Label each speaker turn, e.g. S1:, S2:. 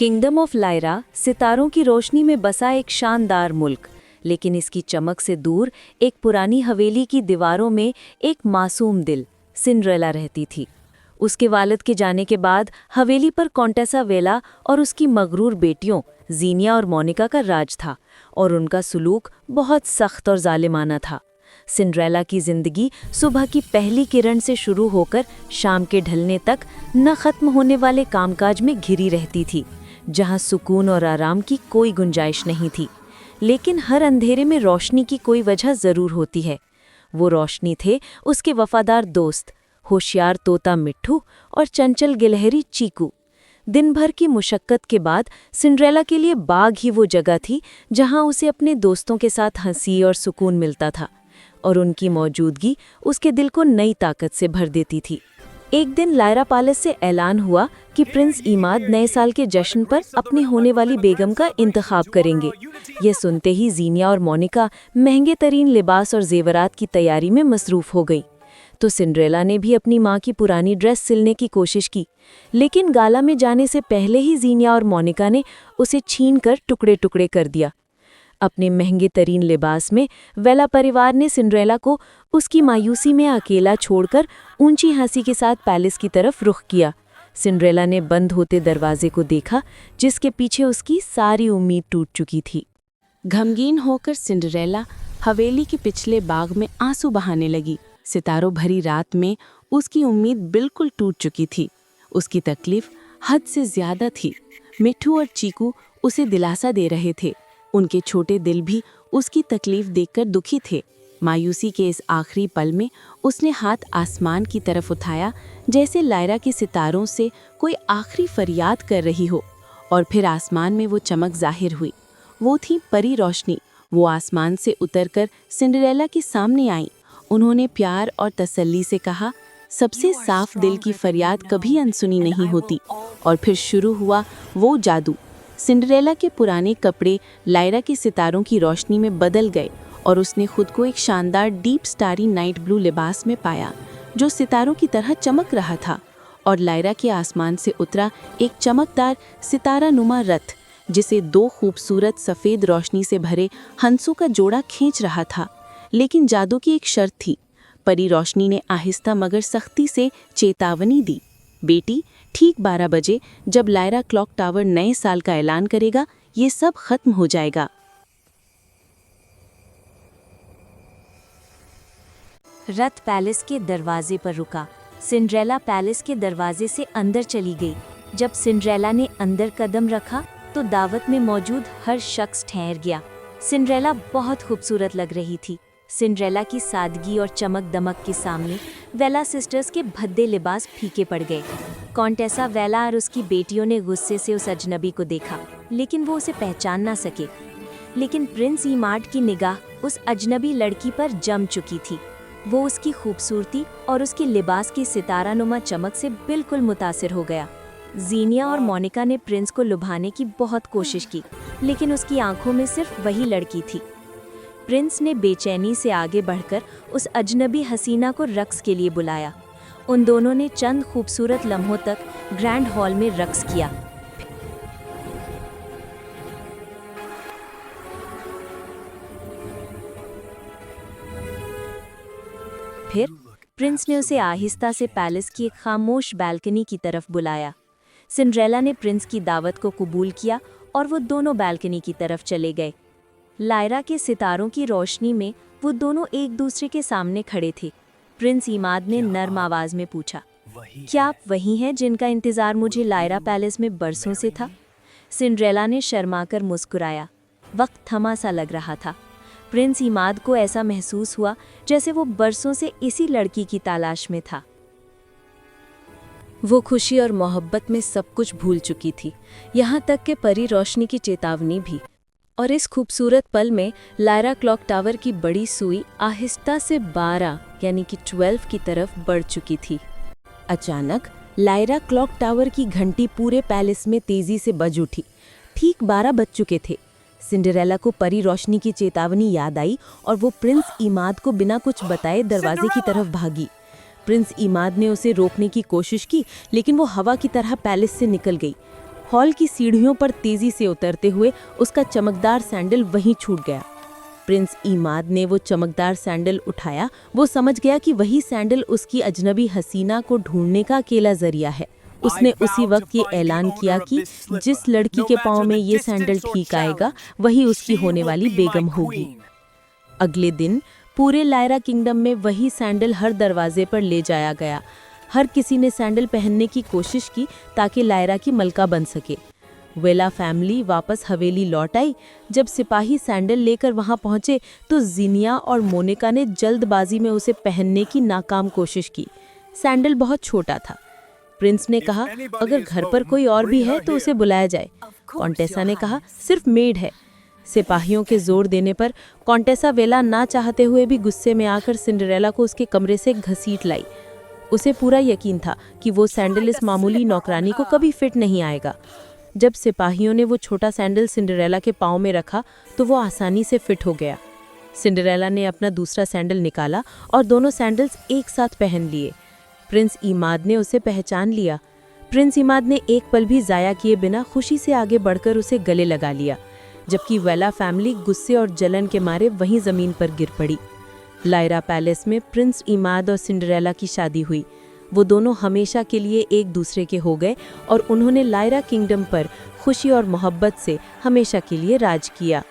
S1: Kingdom of Lyra सितारों की रोशनी में बसा एक शानदार मुल्क, लेकिन इसकी चमक से दूर एक पुरानी हवेली की दीवारों में एक मासूम दिल सिंड्रेला रहती थी। उसके वालिद के जाने के बाद हवेली पर कॉन्टेसा वेला और उसकी मगरूर बेटियों जीनिया और मोनिका का राज था और उनका सुलूक बहुत सख्त और जालिमाना था। सिंड्रेला की जिंदगी सुबह की पहली किरण से शुरू होकर शाम के ढलने तक न खत्म होने वाले कामकाज में घिरी रहती थी, जहां सुकून और आराम की कोई गुंजाइश नहीं थी। लेकिन हर अंधेरे में रोशनी की कोई वजह जरूर होती है। वो रोशनी थे उसके वफादार दोस्त, होशियार तोता मिट्ठू और चंचल गिलहरी चीकू। दिन भर की मुशक्कत के बाद सिंड्रेला के लिए बाग ही वो जगह थी जहां उसे अपने दोस्तों के साथ हंसी और सुकून मिलता था, और उनकी मौजूदगी उसके दिल को नई ताकत से भर देती थी। एक दिन लायरा पैलेस से ऐलान हुआ कि प्रिंस इमाद नए साल के जश्न पर अपनी होने वाली बेगम का इंतखाब करेंगे। ये सुनते ही जीनिया और मोनिका महंगे तरीन लिबास और जेवरात की तैयारी में मसरूफ हो गई। तो सिंड्रेला ने भी अपनी माँ की पुरानी ड्रेस सिलने की कोशिश की, लेकिन गाला में जाने से पहले ही जीनिया और मोनिका ने उसे छीनकर टुकड़े टुकड़े कर दिया। अपने महंगे तरीन लिबास में वेला परिवार ने सिंड्रेला को उसकी मायूसी में अकेला छोड़कर ऊंची हंसी के साथ पैलेस की तरफ रुख किया। सिंड्रेला ने बंद होते दरवाजे को देखा, जिसके पीछे उसकी सारी उम्मीद टूट चुकी थी।
S2: गमगीन होकर सिंड्रेला हवेली के पिछले बाग में आंसू बहाने लगी। सितारों भरी रात में उसकी उम्मीद बिल्कुल टूट चुकी थी। उसकी तकलीफ हद से ज्यादा थी। मिट्ठू और चीकू उसे दिलासा दे रहे थे। उनके छोटे दिल भी उसकी तकलीफ देखकर दुखी थे। मायूसी के इस आखिरी पल में उसने हाथ आसमान की तरफ उठाया, जैसे लायरा के सितारों से कोई आखिरी फरियाद कर रही हो। और फिर आसमान में वो चमक जाहिर हुई। वो थी परी रोशनी। वो आसमान से उतरकर सिंड्रेला के सामने आई। उन्होंने प्यार और तसल्ली से कहा, सबसे साफ दिल की फरियाद कभी अनसुनी नहीं होती। और फिर शुरू हुआ वो जादू। सिंड्रेला के पुराने कपड़े लायरा के सितारों की रोशनी में बदल गए और उसने खुद को एक शानदार डीप स्टारी नाइट ब्लू लिबास में पाया, जो सितारों की तरह चमक रहा था। और लायरा के आसमान से उतरा एक चमकदार सितारा नुमा रथ, जिसे दो खूबसूरत सफ़ेद रोशनी से भरे हंसों का जोड़ा खींच रहा था। लेकिन जादू की एक शर्त थी। परी रोशनी ने आहिस्ता मगर सख्ती से चेतावनी दी, बेटी, ठीक 12 बजे जब लायरा क्लॉक टावर नए साल का ऐलान करेगा, ये सब खत्म हो जाएगा।
S1: रथ पैलेस के दरवाजे पर रुका। सिंड्रेला पैलेस के दरवाजे से अंदर चली गई। जब सिंड्रेला ने अंदर कदम रखा तो दावत में मौजूद हर शख्स ठहर गया। सिंड्रेला बहुत खूबसूरत लग रही थी। सिंड्रेला की सादगी और चमक दमक के सामने वेला सिस्टर्स के भद्दे लिबास फीके पड़ गए। कॉन्टेसा वेला और उसकी बेटियों ने गुस्से से उस अजनबी को देखा, लेकिन वो उसे पहचान ना सके। लेकिन प्रिंस इमाड की निगाह उस अजनबी लड़की पर जम चुकी थी। वो उसकी खूबसूरती और उसके लिबास की सितारानुमा चमक से बिल्कुल मुतासिर हो गया। जीनिया और मोनिका ने प्रिंस को लुभाने की बहुत कोशिश की, लेकिन उसकी आंखों में सिर्फ वही लड़की थी। प्रिंस ने बेचैनी से आगे बढ़कर उस अजनबी हसीना को रक्स के लिए बुलाया। उन दोनों ने चंद खूबसूरत लम्हों तक ग्रैंड हॉल में रक्स किया। फिर प्रिंस ने उसे आहिस्ता से पैलेस की एक खामोश बालकनी की तरफ बुलाया। सिंड्रेला ने प्रिंस की दावत को कबूल किया और वो दोनों बालकनी की तरफ चले गए। लायरा के सितारों की रोशनी में वो दोनों एक दूसरे के सामने खड़े थे। प्रिंस इमाद ने नर्म आवाज में पूछा, क्या आप वही हैं जिनका इंतजार मुझे लायरा पैलेस में बरसों से था? सिंड्रेला ने शर्माकर मुस्कुराया। वक्त थमा सा लग रहा था। प्रिंस इमाद को ऐसा महसूस हुआ जैसे वो बरसों से इसी लड़की की तलाश में था। वो खुशी और मोहब्बत में सब कुछ भूल चुकी थी, यहाँ तक कि परी रोशनी की चेतावनी भी। और इस खूबसूरत पल में लायरा क्लॉक टावर की बड़ी सुई आहिस्ता से 12 यानी कि 12 की तरफ बढ़ चुकी थी। अचानक लायरा क्लॉक टावर की घंटी पूरे पैलेस में तेजी से बज उठी। ठीक 12 बज चुके थे। सिंड्रेला को परी रोशनी की चेतावनी याद आई और वो प्रिंस इमाद को बिना कुछ बताए दरवाजे की तरफ भागी। प्रिंस इमाद ने उसे रोकने की कोशिश की, लेकिन वो हवा की तरह पैलेस से निकल गई।
S2: हॉल की सीढ़ियों पर तेजी से उतरते हुए उसका चमकदार सैंडल वहीं छूट गया। प्रिंस इमाद ने वो चमकदार सैंडल उठाया। वो समझ गया कि वही सैंडल उसकी अजनबी हसीना को ढूंढने का अकेला जरिया है। उसने उसी वक्त ये ऐलान किया कि जिस लड़की के पाँव में ये सैंडल ठीक आएगा वही उसकी होने वाली बेगम होगी। अगले दिन पूरे लायरा किंगडम में वही सैंडल हर दरवाजे पर ले जाया गया। हर किसी ने सैंडल पहनने की कोशिश की ताकि लायरा की मलका बन सके। वेला फैमिली वापस हवेली लौट आई। जब सिपाही सैंडल लेकर वहां पहुंचे तो जिनिया और मोनिका ने जल्दबाजी में उसे पहनने की नाकाम कोशिश की। सैंडल बहुत छोटा था। प्रिंस ने कहा, अगर घर पर कोई और भी है तो उसे बुलाया जाए। कॉन्टेसा ने कहा, सिर्फ मेड है। सिपाहियों के जोर देने पर कॉन्टेसा वेला ना चाहते हुए भी गुस्से में आकर सिंड्रेला को उसके कमरे से घसीट लाई। उसे पूरा यकीन था कि वो सैंडल इस मामूली नौकरानी को कभी फिट नहीं आएगा। जब सिपाहियों ने वो छोटा सैंडल सिंड्रेला के पाँव में रखा तो वो आसानी से फिट हो गया। सिंड्रेला ने अपना दूसरा सैंडल निकाला और दोनों सैंडल्स एक साथ पहन लिए। प्रिंस इमाद ने उसे पहचान लिया। प्रिंस इमाद ने एक पल भी ज़ाया किए बिना खुशी से आगे बढ़कर उसे गले लगा लिया, जबकि वेला फैमिली गुस्से और जलन के मारे वहीं ज़मीन पर गिर पड़ी। लायरा पैलेस में प्रिंस इमाद और सिंड्रेला की शादी हुई। वो दोनों हमेशा के लिए एक दूसरे के हो गए और उन्होंने लायरा किंगडम पर खुशी और मोहब्बत से हमेशा के लिए राज किया।